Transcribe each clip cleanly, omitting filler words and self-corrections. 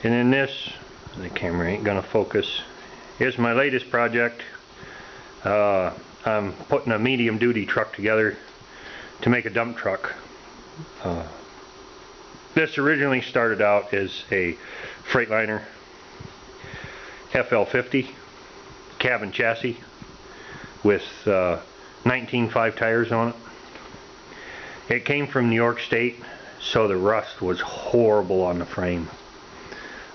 And then this, the camera ain't gonna focus, is my latest project. I'm putting a medium duty truck together to make a dump truck. This originally started out as a freightliner FL50 cabin chassis with 19.5 tires on it. It came from New York State, so the rust was horrible on the frame.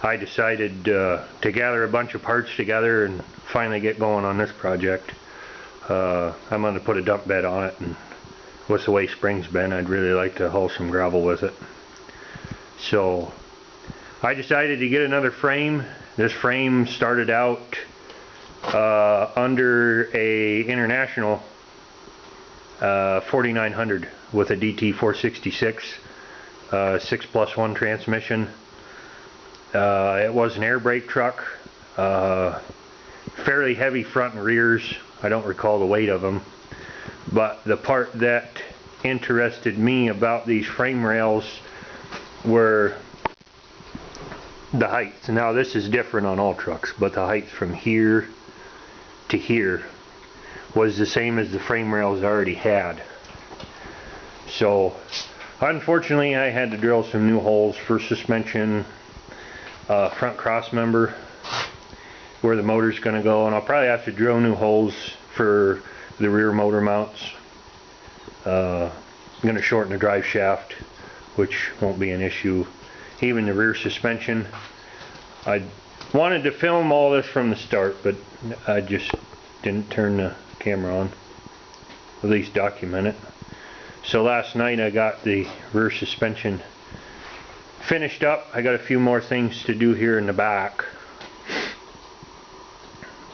I decided to gather a bunch of parts together and finally get going on this project. I'm going to put a dump bed on it, and with the way spring's been, I'd really like to haul some gravel with it. So I decided to get another frame. This frame started out under a International 4900 with a DT 466 6+1 transmission. It was an air brake truck, fairly heavy front and rears. I don't recall the weight of them, but the part that interested me about these frame rails were the heights. Now this is different on all trucks, but the height from here to here was the same as the frame rails I already had. So unfortunately I had to drill some new holes for suspension, front cross member where the motor's going to go, and I'll probably have to drill new holes for the rear motor mounts. I'm going to shorten the drive shaft, which won't be an issue. Even the rear suspension. I wanted to film all this from the start, but I just didn't turn the camera on, at least document it. So last night I got the rear suspension finished up. I got a few more things to do here in the back,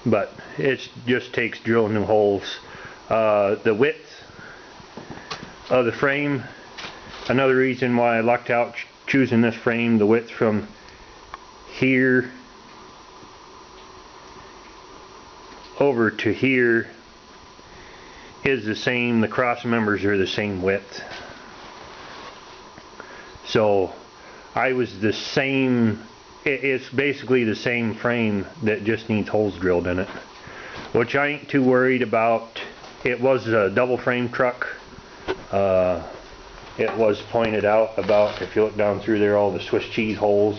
but it just takes drilling new holes. The width of the frame, another reason why I lucked out choosing this frame, the width from here over to here is the same. The cross members are the same width. So I was the same, it's basically the same frame that just needs holes drilled in it, which I ain't too worried about. It was a double frame truck. It was pointed out about, if you look down through there, all the Swiss cheese holes.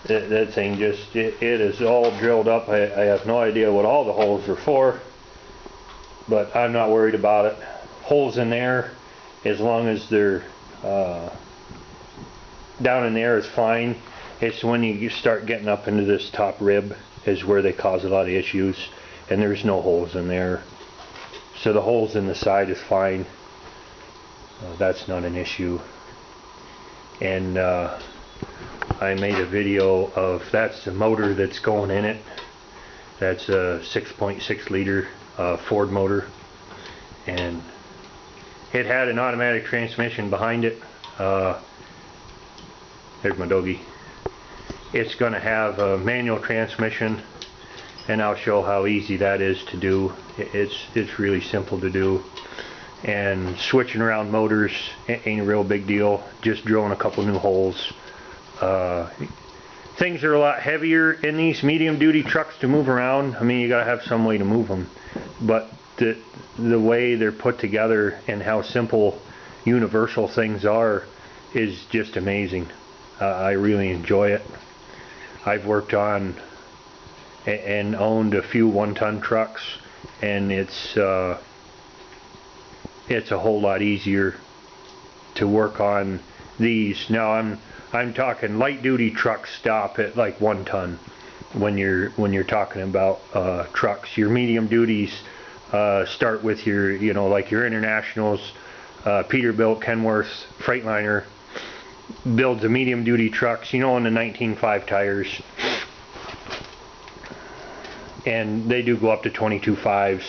That thing just, it is all drilled up. I have no idea what all the holes are for, but I'm not worried about it. Holes in there, as long as they're down in there, is fine. It's when you start getting up into this top rib is where they cause a lot of issues, and there's no holes in there. So the holes in the side is fine. That's not an issue. And I made a video of, that's the motor that's going in it. That's a 6.6 liter Ford motor, and it had an automatic transmission behind it. There's my doggy. It's going to have a manual transmission, and I'll show how easy that is to do. It's really simple to do, and switching around motors ain't a real big deal. Just drilling a couple new holes. Things are a lot heavier in these medium duty trucks to move around. I mean, you gotta have some way to move them, but the way they're put together and how simple universal things are is just amazing. I really enjoy it. I've worked on and owned a few 1-ton trucks, and it's a whole lot easier to work on these. Now I'm talking light duty trucks stop at like 1 ton when you're talking about trucks. Your medium duties start with your, you know, like your Internationals. Peterbilt, Kenworth, Freightliner builds the medium duty trucks, you know, on the 19.5 tires, and they do go up to 22.5s,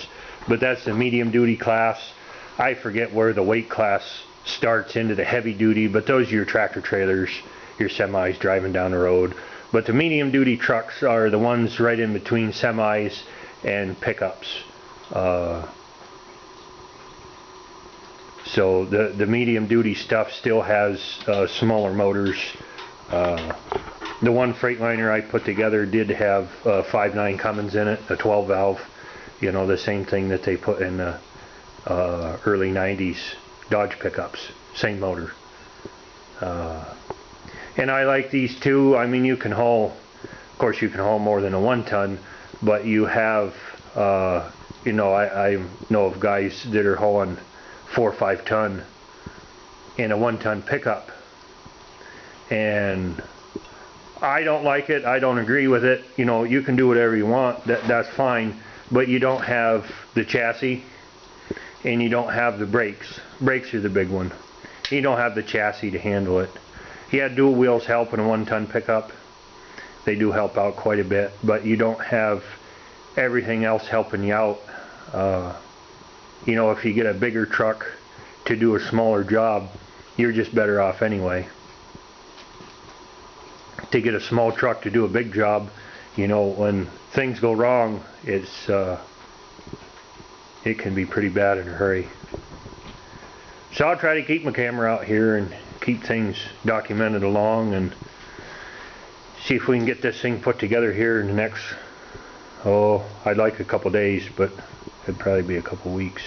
but that's the medium duty class. I forget where the weight class starts into the heavy duty, but those are your tractor trailers, your semis driving down the road. But the medium duty trucks are the ones right in between semis and pickups. So the medium duty stuff still has smaller motors. The one Freightliner I put together did have 5.9 Cummins in it, a 12 valve, you know, the same thing that they put in the early 90s Dodge pickups, same motor. And I like these too. I mean, you can haul, of course you can haul more than a 1 ton, but you have, you know, I know of guys that are hauling 4 or 5 ton in a 1 ton pickup. And I don't like it. I don't agree with it. You know, you can do whatever you want. That's fine. But you don't have the chassis, and you don't have the brakes. Brakes are the big one. You don't have the chassis to handle it. Yeah, dual wheels help in a 1 ton pickup. They do help out quite a bit, but you don't have everything else helping you out. You know, if you get a bigger truck to do a smaller job, you're just better off anyway. To get a small truck to do a big job, you know, when things go wrong, it can be pretty bad in a hurry. So I'll try to keep my camera out here and keep things documented along, and see if we can get this thing put together here in the next, oh, I'd like a couple days, but it'd probably be a couple weeks.